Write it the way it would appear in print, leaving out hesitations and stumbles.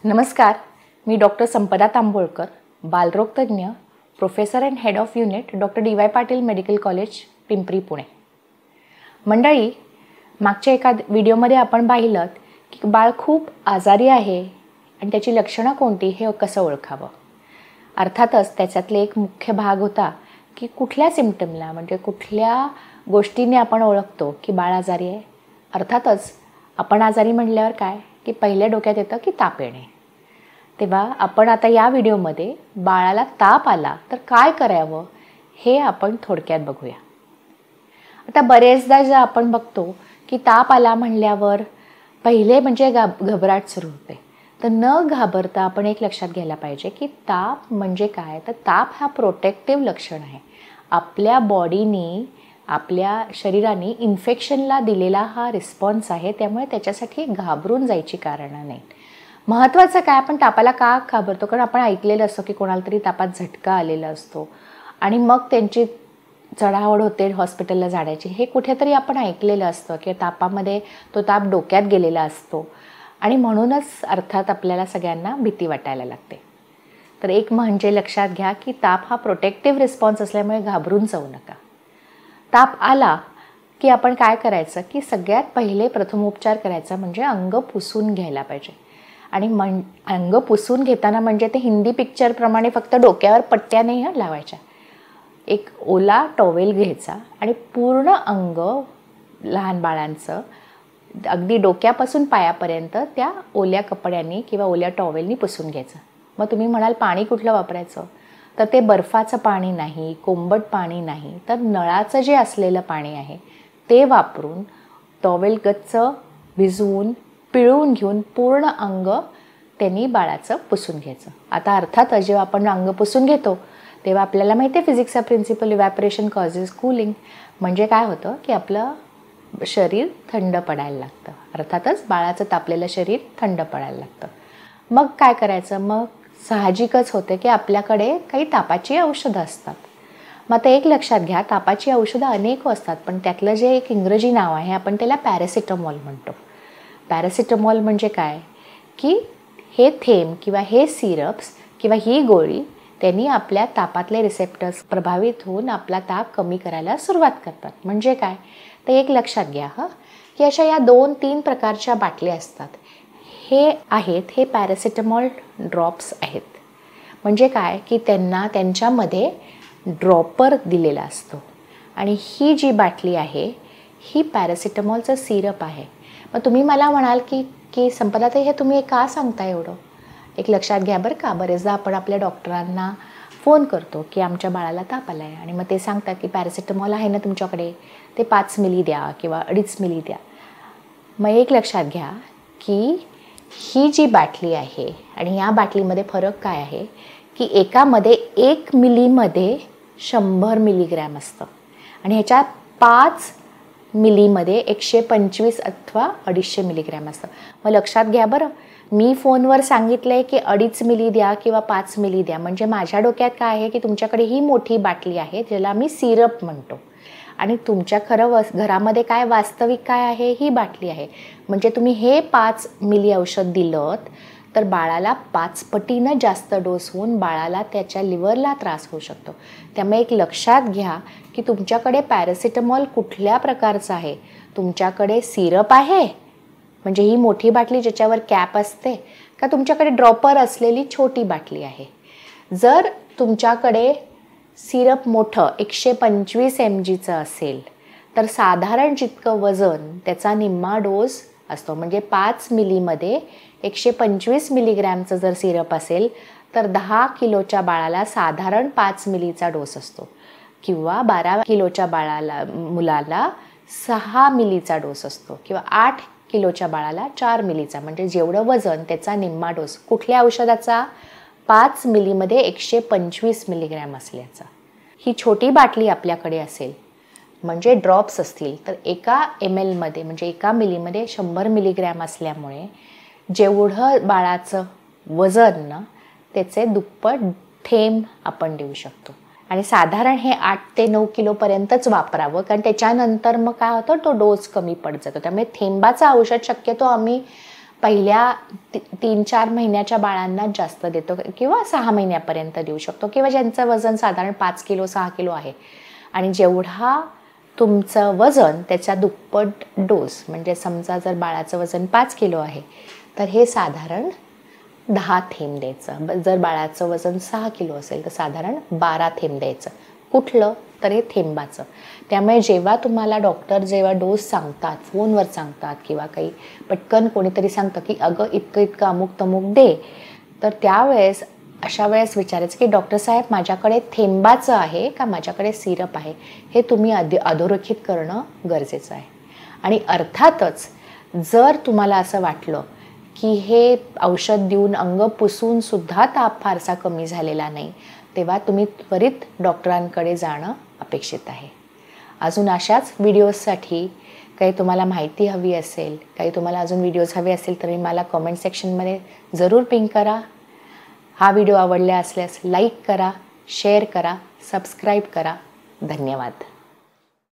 नमस्कार, मी डॉक्टर संपदा तांबोळकर, बालरोगतज्ञ, professor and head of unit doctor D Y Patil medical college, Pimpri, Pune. मंडळी, मागच्या एका व्हिडिओमध्ये आपण पाहिलं की बाळ खूप आजारी आहे आणि त्याची लक्षणं कोणती हे कसं ओळखावं. अर्थातच त्याच्यातले एक मुख्य भाग होता की कुठल्या सिम्पटमला म्हणजे कुठल्या गोष्टीने आपण ओळखतो की बाळ आजारी आहे. अर्थातच आपण आजारी म्हटल्यावर काय की पहिले डोक्यात येतं की ताप येणे. तेव्हा आपण आता या व्हिडिओमध्ये बाळाला ताप आला तर काय करावं हे आपण थोडक्यात बघूया. आता बरेचदा जे आपण बघतो की ताप आला म्हणल्यावर पहिले म्हणजे घबराट सुरू होते. तर न घाबरता आपण एक लक्षात घ्यायला पाहिजे की ताप म्हणजे काय. तर ताप हा प्रोटेक्टिव्ह लक्षण आहे. आपल्या बॉडीने आपल्या शरीराने इन्फेक्शनला दिलेला हा रिस्पॉन्स आहे. त्यामुळे त्याच्यासाठी घाबरून जायची कारणं नाहीत. महत्त्वाचं काय, आपण तापाला का घाबरतो? कारण आपण ऐकलेलं असतं की कोणाला तरी तापात झटका आलेला असतो आणि मग त्यांची चढाओढ होते हॉस्पिटलला जाण्याची. हे कुठेतरी आपण ऐकलेलं असतं की तापामध्ये तो ताप डोक्यात गेलेला असतो आणि म्हणूनच अर्थात आपल्याला सगळ्यांना भीती वाटायला लागते. तर एक म्हणजे लक्षात घ्या की ताप हा प्रोटेक्टिव्ह रिस्पॉन्स असल्यामुळे घाबरून जाऊ नका. ताप आला की आपण काय करायचं की सगळ्यात पहिले प्रथमोपचार करायचा म्हणजे अंग पुसून घ्यायला पाहिजे. आणि अंग पुसून घेताना म्हणजे ते हिंदी पिक्चरप्रमाणे फक्त डोक्यावर पट्ट्या नाही लावायच्या. एक ओला टॉवेल घ्यायचा आणि पूर्ण अंग लहान बाळांचं अगदी डोक्यापासून पायापर्यंत त्या ओल्या कपड्यांनी किंवा ओल्या टॉवेलनी पुसून घ्यायचं. मग तुम्ही म्हणाल पाणी कुठलं वापरायचं? तर ते बर्फाचं पाणी नाही, कोंबट पाणी नाही, तर नळाचं जे असलेलं पाणी आहे ते वापरून टॉवेल गच्च भिजवून पिळून घेऊन पूर्ण अंग त्यांनी बाळाचं पुसून घ्यायचं. आता अर्थात जेव्हा आपण अंग पुसून घेतो तेव्हा आपल्याला माहिती आहे फिजिक्सचा प्रिन्सिपल, इव्हॅपोरेशन कॉजेस कूलिंग. म्हणजे काय होतं की आपलं शरीर थंड पडायला लागतं. अर्थातच बाळाचं तापलेलं शरीर थंड पडायला लागतं. मग काय करायचं? मग साहजिकच होते की आपल्याकडे काही तापाची औषधं असतात. मग आता एक लक्षात घ्या, तापाची औषधं अनेक असतात पण त्यातलं जे एक इंग्रजी नाव आहे आपण त्याला पॅरासिटामॉल म्हणतो. पॅरासिटामॉल म्हणजे काय की हे थेंब किंवा हे सिरप्स किंवा ही गोळी त्यांनी आपल्या तापातले रिसेप्टर्स प्रभावित होऊन आपला ताप कमी करायला सुरुवात करतात. म्हणजे काय, तर एक लक्षात घ्या की अशा या 2-3 प्रकारच्या बाटल्या असतात. हे आहेत हे पॅरासिटामॉल ड्रॉप्स आहेत. म्हणजे काय की त्यांना त्यांच्यामध्ये ड्रॉपर दिलेला असतो आणि ही जी बाटली आहे ही पॅरासिटामॉलचं सिरप आहे. मग तुम्ही मला म्हणाल की संपदा ताई हे तुम्ही का सांगता एवढं? एक लक्षात घ्या बरं का, बरेचदा आपण आपल्या डॉक्टरांना फोन करतो की आमच्या बाळाला ताप आला आहे आणि मग ते सांगतात की पॅरासिटामॉल आहे ना तुमच्याकडे, ते 5 मिली द्या किंवा 2.5 मिली द्या. मग एक लक्षात घ्या की ही जी बाटली आहे आणि या बाटलीमध्ये फरक काय आहे की एकामध्ये 1 मिलीमध्ये 100 मिलीग्रॅम असतं आणि ह्याच्या 5 मिलीमध्ये 125 अथवा 250 मिलीग्रॅम असतं. मग लक्षात घ्या बरं, मी फोनवर सांगितलं आहे की 2.5 मिली द्या किंवा 5 मिली द्या. म्हणजे माझ्या डोक्यात काय आहे की तुमच्याकडे ही मोठी बाटली आहे ज्याला मी सिरप म्हणतो आणि तुमच्या घरामध्ये काय वास्तविक काय आहे, ही बाटली आहे. म्हणजे तुम्ही हे 5 मिली औषध दिलं तर बाळाला 5 पटीनं जास्त डोस होऊन बाळाला त्याच्या लिव्हरला त्रास होऊ शकतो. त्यामुळे एक लक्षात घ्या की तुमच्याकडे पॅरासिटामॉल कुठल्या प्रकारचं आहे. तुमच्याकडे सिरप आहे म्हणजे ही मोठी बाटली ज्याच्यावर कॅप असते, का तुमच्याकडे ड्रॉपर असलेली छोटी बाटली आहे. जर तुमच्याकडे सिरप मोठं 125 mgचं असेल तर साधारण जितकं वजन त्याचा निम्मा डोस असतो. म्हणजे 5 मिलीमध्ये 125 मिलीग्रॅमचं जर सिरप असेल तर 10 किलोच्या बाळाला साधारण 5 मिलीचा डोस असतो किंवा 12 किलोच्या मुलाला 6 मिलीचा डोस असतो किंवा 8 किलोच्या बाळाला 4 मिलीचा. म्हणजे जेवढं वजन त्याचा निम्मा डोस कुठल्या औषधाचा? 5 मिलीमध्ये 125 मिलीग्रॅम असल्याचा. ही छोटी बाटली आपल्याकडे असेल म्हणजे ड्रॉप्स असतील तर एका ml मध्ये म्हणजे एका मिलीमध्ये 100 मिलीग्रॅम असल्यामुळे जेवढं बाळाचं वजन ना त्याचे दुप्पट थेंब आपण देऊ शकतो. आणि साधारण हे 8 ते 9 किलोपर्यंतच वापरावं कारण त्याच्यानंतर मग काय होतं तो डोस कमी पडत जातो. त्यामुळे थेंबाचं औषध शक्यतो आम्ही पहिल्या 3-4 महिन्याच्या बाळांना जास्त देतो किंवा 6 महिन्यापर्यंत देऊ शकतो, किंवा ज्यांचं वजन साधारण 5 किलो 6 किलो आहे आणि जेवढा तुमचं वजन त्याच्या दुप्पट डोस, म्हणजे समजा जर बाळाचं वजन 5 किलो आहे तर हे साधारण 10 थेंब द्यायचं. जर बाळाचं वजन 6 किलो असेल तर साधारण 12 थेंब द्यायचं. कुठलं तर हे थेंबाचं. त्यामुळे जेव्हा तुम्हाला डॉक्टर जेव्हा डोस सांगतात, फोनवर सांगतात किंवा काही पटकन कोणीतरी सांगतं की अगं इतकं इतकं अमुक तमुक दे, तर त्यावेळेस अशा वेळेस विचारायचं की डॉक्टर साहेब माझ्याकडे थेंबाचं आहे का माझ्याकडे सिरप आहे, हे तुम्ही अधोरेखित करणं गरजेचं आहे. आणि अर्थातच जर तुम्हाला असं वाटलं की हे औषध देऊन अंग पुसून सुद्धा ताप फारसा कमी झालेला नाही, तेव्हा तुम्ही त्वरित डॉक्टरांकडे जाणं अपेक्षित आहे. अजून अशाच व्हिडिओजसाठी काही तुम्हाला माहिती हवी असेल, काही तुम्हाला अजून व्हिडिओज हवे असेल तर मला कमेंट सेक्शनमध्ये जरूर पिंग करा. हा व्हिडिओ आवडला असल्यास लाईक करा, शेअर करा, सबस्क्राईब करा. धन्यवाद.